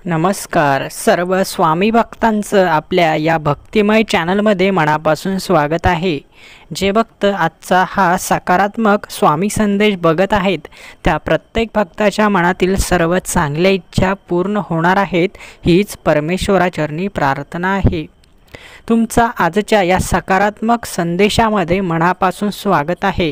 नमस्कार सर्व स्वामी भक्तांचं आपल्या या भक्तिमय चॅनलमध्ये मनापासून स्वागत आहे। जे भक्त आजचा हा सकारात्मक स्वामी संदेश बघत आहेत त्या प्रत्येक भक्ताच्या मनातील सर्व चांगल्या इच्छा पूर्ण होणार आहेत हीच परमेश्वराचरणी प्रार्थना आहे। तुमचा आजच्या या सकारात्मक संदेशामध्ये मनापासून स्वागत आहे।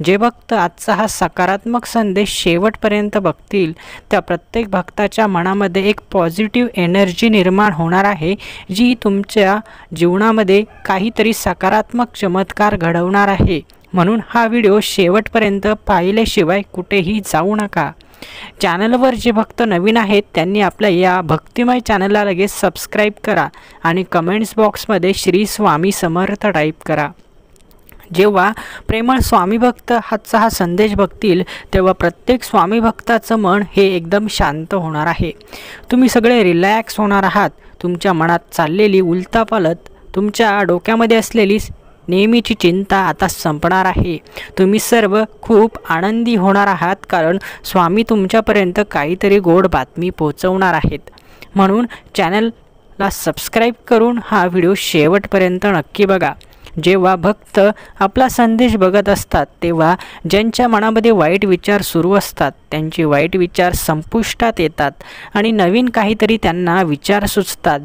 जे भक्त आजचा हा सकारात्मक संदेश शेवटपर्यंत बघतील त्या प्रत्येक भक्ताच्या मनामध्ये एक पॉझिटिव्ह एनर्जी निर्माण होणार आहे, जी तुमच्या जीवनामध्ये काहीतरी सकारात्मक चमत्कार घडवणार आहे। म्हणून हा व्हिडिओ शेवटपर्यंत पाहिल्याशिवाय कुठेही जाऊ नका। चॅनलवर जे भक्त नवीन आहेत त्यांनी आपल्या या भक्तिमय चॅनलला लगेच सबस्क्राइब करा आणि कमेंट्स बॉक्समध्ये श्री स्वामी समर्थ टाईप करा। जेव्हा प्रेमळ स्वामी भक्त हा संदेश बघतील तेव्हा प्रत्येक स्वामी भक्ताचं मन हे एकदम शांत होणार आहे। तुम्ही सगळे रिलॅक्स होणार आहात। तुमच्या मनात चाललेली उलथापालथ, तुमच्या डोक्यामध्ये असलेली नेहमीची चिंता आता संपणार आहे। तुम्ही सर्व खूप आनंदी होणार आहात, कारण स्वामी तुमच्यापर्यंत काहीतरी गोड बातमी पोहोचवणार आहेत। म्हणून चॅनलला सबस्क्राइब करून हा व्हिडिओ शेवटपर्यंत नक्की बघा। जेव्हा भक्त आपला संदेश बघत असतात तेव्हा ज्यांच्या मनामध्ये वाईट विचार सुरू असतात त्यांचे वाईट विचार संपुष्टात येतात आणि नवीन काहीतरी त्यांना विचार सुचतात।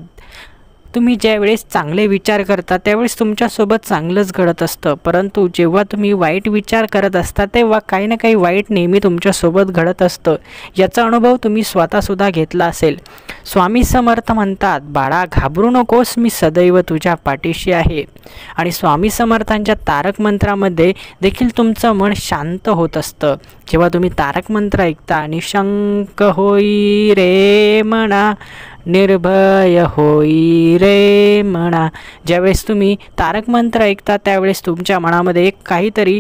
तुम्ही ज्यावेळेस चांगले विचार करता त्यावेळेस तुमच्यासोबत चांगलंच घडत असतं, परंतु जेव्हा तुम्ही वाईट विचार करत असता तेव्हा काही ना काही वाईट नेहमी तुमच्यासोबत घडत असतं। याचा अनुभव तुम्ही स्वतःसुद्धा घेतला असेल। स्वामी समर्थ म्हणतात, बाळा घाबरू नकोस, मी सदैव तुझ्या पाठीशी आहे। आणि स्वामी समर्थांच्या तारक मंत्रामध्ये देखील तुमचं मन शांत होत असतं। जेव्हा तुम्ही तारक मंत्र ऐकता, निशंक होई रे मना, निर्भय होई रे मना, ज्यावेळेस तुम्ही तारक मंत्र ऐकता त्यावेळेस तुमच्या मनामध्ये एक काहीतरी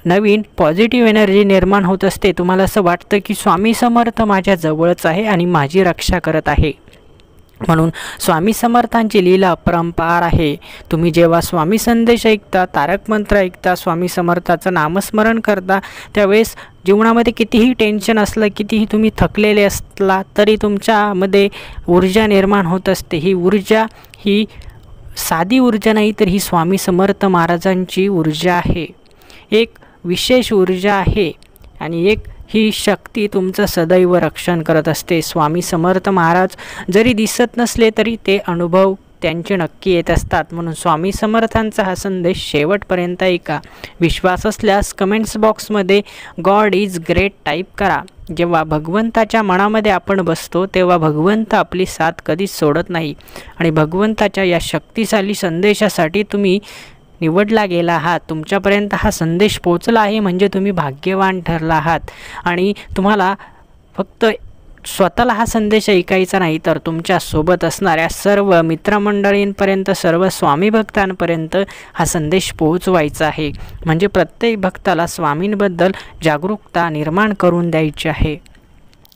नवीन पॉझिटिव्ह एनर्जी निर्माण होत असते। तुम्हाला असं वाटतं की स्वामी समर्थ माझ्या जवळच आहे आणि माझी रक्षा करत आहे। म्हणून स्वामी समर्थांची लीला अपरंपार आहे। तुम्ही जेव्हा स्वामी संदेश ऐकता, तारक मंत्र ऐकता, स्वामी समर्थाचं नामस्मरण करता त्यावेळेस जीवनामध्ये कितीही टेन्शन असलं, कितीही तुम्ही थकलेले असला तरी तुमच्यामध्ये ऊर्जा निर्माण होत असते। ही ऊर्जा ही साधी ऊर्जा नाही, तर ही स्वामी समर्थ महाराजांची ऊर्जा आहे, एक विशेष ऊर्जा आहे आणि एक ही शक्ती तुमचं सदैव रक्षण करत असते। स्वामी समर्थ महाराज जरी दिसत नसले तरी ते अनुभव त्यांचे नक्की येत असतात। म्हणून स्वामी समर्थांचा हा संदेश शेवटपर्यंत ऐका। विश्वास असल्यास कमेंट्स बॉक्समध्ये गॉड इज ग्रेट टाईप करा। जेव्हा भगवंताच्या मनामध्ये आपण बसतो तेव्हा भगवंत आपली साथ कधीच सोडत नाही आणि भगवंताच्या या शक्तिशाली संदेशासाठी तुम्ही निवडला गेला आहात। तुमच्यापर्यंत हा संदेश पोहोचला आहे म्हणजे तुम्ही भाग्यवान ठरला आहात आणि तुम्हाला फक्त स्वतःला हा संदेश ऐकायचा नाही, तर तुमच्या सोबत असणाऱ्या सर्व मित्रमंडळींपर्यंत, सर्व स्वामी भक्तांपर्यंत हा संदेश पोहोचवायचा आहे। म्हणजे प्रत्येक भक्ताला स्वामींबद्दल जागरूकता निर्माण करून द्यायची आहे।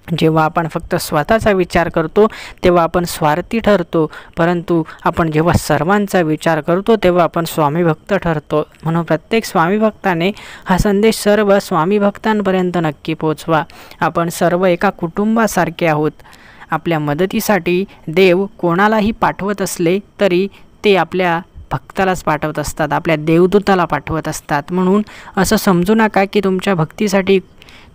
जेव्हा आपण फक्त स्वतःचा विचार करतो तेव्हा आपण स्वार्थी ठरतो, परंतु आपण जेव्हा सर्वांचा विचार करतो तेव्हा आपण स्वामी भक्त ठरतो। म्हणून प्रत्येक स्वामी भक्ताने हा संदेश सर्व स्वामी भक्तांपर्यंत नक्की पोहोचवा। आपण सर्व एका कुटुंबासारखे आहोत। आपल्या मदतीसाठी देव कोणालाही पाठवत असले तरी ते आपल्या भक्तालाच पाठवत असतात, आपल्या देवदूताला पाठवत असतात। म्हणून असं समजू नका की तुमच्या भक्तीसाठी,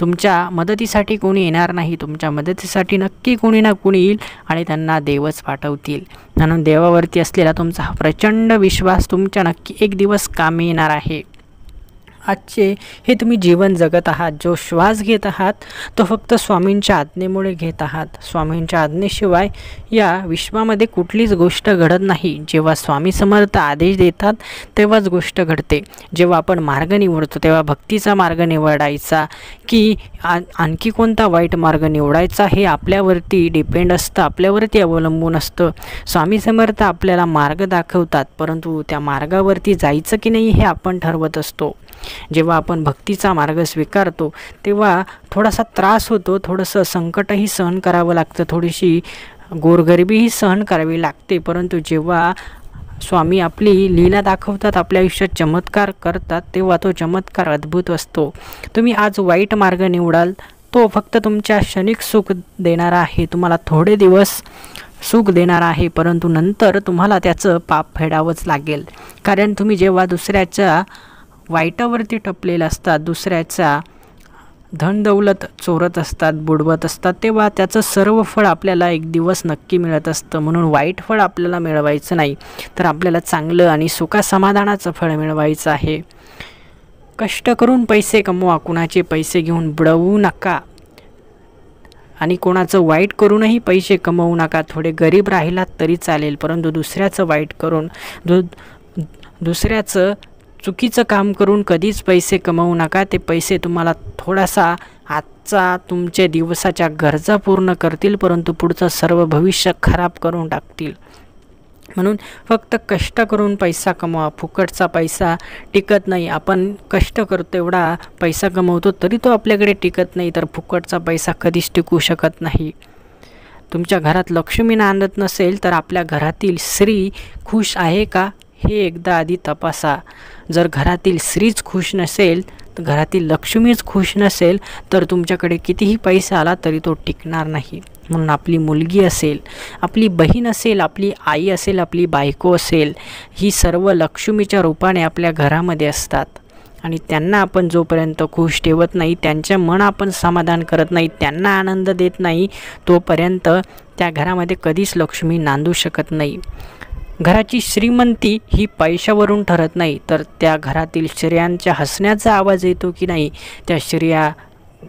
तुमच्या मदतीसाठी कोणी येणार नाही। तुमच्या मदतीसाठी नक्की कोणी ना कोणी येईल आणि त्यांना देवच पाठवतील। म्हणून देवावरती असलेला तुमचा हा प्रचंड विश्वास तुमच्या नक्की एक दिवस कामी येणार आहे। आजचे हे तुम्ही जीवन जगत आहात, जो श्वास घेत आहात तो फक्त स्वामींच्या आज्ञेमुळे घेत आहात। स्वामींच्या आज्ञेशिवाय या विश्वामध्ये कुठलीच गोष्ट घडत नाही। जेव्हा स्वामी समर्थ आदेश देतात तेव्हाच गोष्ट घडते। जेव्हा आपण मार्ग निवडतो तेव्हा भक्तीचा मार्ग निवडायचा की आणखी कोणता वाईट मार्ग निवडायचा हे आपल्यावरती डिपेंड असतं, आपल्यावरती अवलंबून असतं। स्वामी समर्थ आपल्याला मार्ग दाखवतात, परंतु त्या मार्गावरती जायचं की नाही हे आपण ठरवत असतो। जेव्हा आपण भक्तीचा मार्ग स्वीकारतो तेव्हा थोडासा त्रास होतो, थोडंसं संकटही सहन करावं लागतं, थोडीशी गोरगरिबीही सहन करावी लागते, परंतु जेव्हा स्वामी आपली लीला दाखवतात, आपल्या आयुष्यात चमत्कार करतात, तेव्हा तो चमत्कार अद्भुत असतो। तुम्ही आज वाईट मार्ग निवडाल तो फक्त तुमच्या क्षणिक सुख देणारा आहे, तुम्हाला थोडे दिवस सुख देणारा आहे, परंतु नंतर तुम्हाला त्याचं पाप फेडावंच लागेल. कारण तुम्ही जेव्हा दुसऱ्याच्या वाईटावरती टपलेले असतात, दुसऱ्याचा धनदौलत चोरत असतात, बुडवत असतात, तेव्हा त्याचं सर्व फळ आपल्याला एक दिवस नक्की मिळत असतं. म्हणून वाईट फळ आपल्याला मिळवायचं नाही, तर आपल्याला चांगलं आणि सुखासमाधानाचं फळ मिळवायचं आहे. कष्ट करून पैसे कमवा, कुणाचे पैसे घेऊन बुडवू नका आणि कोणाचं वाईट करूनही पैसे कमवू नका. थोडे गरीब राहिलात तरी चालेल, परंतु दुसऱ्याचं वाईट करून दुसऱ्याचं चुकीचं काम करून कधीच पैसे कमवू नका. ते पैसे तुम्हाला थोडासा आजचा तुमच्या दिवसाच्या गरजा पूर्ण करतील, परंतु पुढचं सर्व भविष्य खराब करून टाकतील. म्हणून फक्त कष्ट करून पैसा कमवा. फुकटचा पैसा टिकत नाही. आपण कष्ट करतो, एवढा पैसा कमवतो, तरी तो आपल्याकडे टिकत नाही, तर फुकटचा पैसा कधीच टिकू शकत नाही. तुमच्या घरात लक्ष्मी नांदत नसेल तर आपल्या घरातील स्त्री खुश आहे का हे एकदा आधी तपासा. जर घरातील स्त्रीच खुश नसेल, तर घरातील लक्ष्मीच खुश नसेल, तर तुमच्याकडे कितीही पैसा आला तरी तो टिकणार नाही. म्हणून आपली मुलगी असेल, आपली बहीण असेल, आपली आई असेल, आपली बायको असेल, ही सर्व लक्ष्मीच्या रूपाने आपल्या घरामध्ये असतात. आणि त्यांना आपण जोपर्यंत खुश ठेवत नाही, त्यांच्या मन आपण समाधान करत नाही, त्यांना आनंद देत नाही, तोपर्यंत त्या घरामध्ये कधीच लक्ष्मी नांदू शकत नाही. घराची श्रीमंती ही पैशावरून ठरत नाही, तर त्या घरातील स्त्रियांच्या हसण्याचा आवाज येतो की नाही, त्या स्त्रिया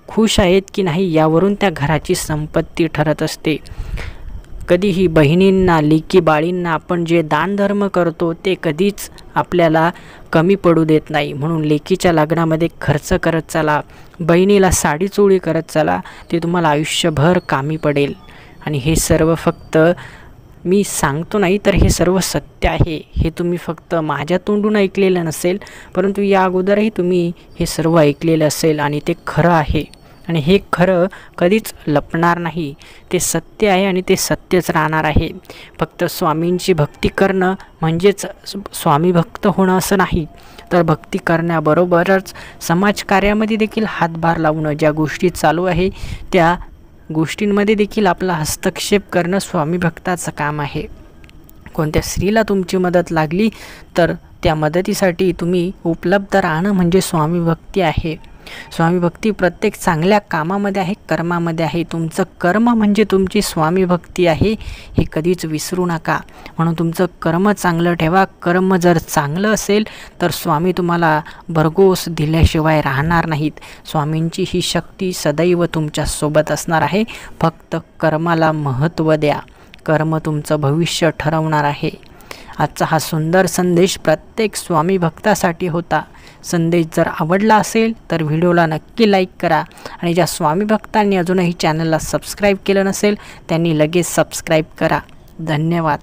खुश आहेत की नाही, यावरून त्या घराची संपत्ती ठरत असते. कधीही बहिणींना, लेकी बाळींना आपण जे दानधर्म करतो ते कधीच आपल्याला कमी पडू देत नाही. म्हणून लेकीच्या लग्नामध्ये खर्च करत चला, बहिणीला साडी चोळी करत चला, ते तुम्हाला आयुष्यभर कामी पडेल. आणि हे सर्व फक्त मी सांगतो नाही, तर हे सर्व सत्य आहे. हे तुम्ही फक्त माझ्या तोंडून ऐकलेलं नसेल, परंतु या अगोदरही तुम्ही हे सर्व ऐकलेलं असेल आणि ते खरं आहे. आणि हे खरं कधीच लपणार नाही, ते सत्य आहे आणि ते सत्यच राहणार आहे. फक्त स्वामींची भक्ती करणं म्हणजेच स्वामी भक्त होणं असं नाही, तर भक्ती करण्याबरोबरच समाजकार्यामध्ये देखील हातभार लावणं, ज्या गोष्टी चालू आहे त्या गोष्टींमध्ये देखील आपला हस्तक्षेप करणं स्वामी भक्ताचं काम आहे. कोणत्या स्त्रीला तुमची मदत लागली तर त्या मदतीसाठी तुम्ही उपलब्ध राहणं म्हणजे स्वामी भक्ती आहे. स्वामी भक्ती प्रत्येक चांगल्या कामामध्ये आहे, कर्मामध्ये आहे. तुमचं कर्म म्हणजे तुमची स्वामी भक्ती आहे, हे कधीच विसरू नका. म्हणून तुमचं कर्म चांगलं ठेवा. कर्म जर चांगलं असेल तर स्वामी तुम्हाला भरघोस दिल्याशिवाय राहणार नाहीत. स्वामींची ही शक्ती सदैव तुमच्यासोबत असणार आहे. फक्त कर्माला महत्त्व द्या. कर्म तुमचं भविष्य ठरवणार आहे. आजचा हा सुंदर संदेश प्रत्येक स्वामी भक्तासाठी होता. संदेश जर आवडला असेल तर व्हिडिओला नक्की लाईक करा आणि ज्या स्वामी भक्तांनी अजूनही चॅनलला सबस्क्राईब केलं नसेल त्यांनी लगेच सबस्क्राईब करा. धन्यवाद.